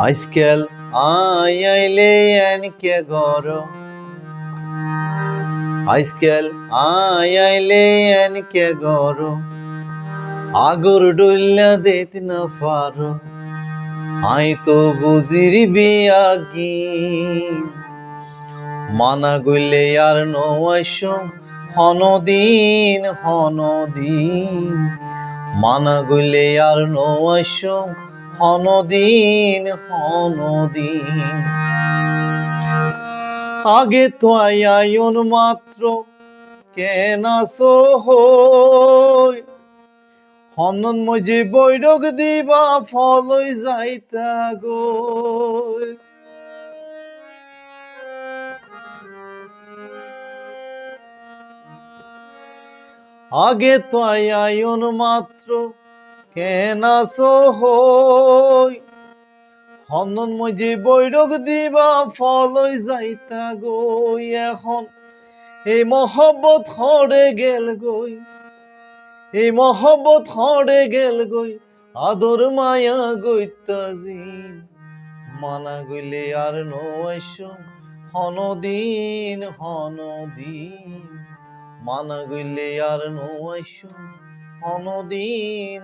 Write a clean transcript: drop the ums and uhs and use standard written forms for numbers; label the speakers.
Speaker 1: আজকাল আইলে এনকে গর আজকাল আইলে এনকে গর আগর ডুল্লা দিত না পারো আই তো বুঝির বিয়াগি মানা গইলে আর নয়সম হনদিন মানা গইলে আর নয়সম হনদিন আগে তো আয়ন মাত্র কেন হই হনন মজে বৈরক দিবা ফলই যাইতা গই আগে তো আয়ন মাত্র কেন হই হনন মজে বৈরক দিবা ফলই যাইতা গই এখন এই মহব্বত হরে গেল গই এই মহব্বত হরে গেল গই আদর মায়া গইতাজিন মানা গইলে আর নয়সম হনদিন মানা গইলে আর নয়সম হনদিন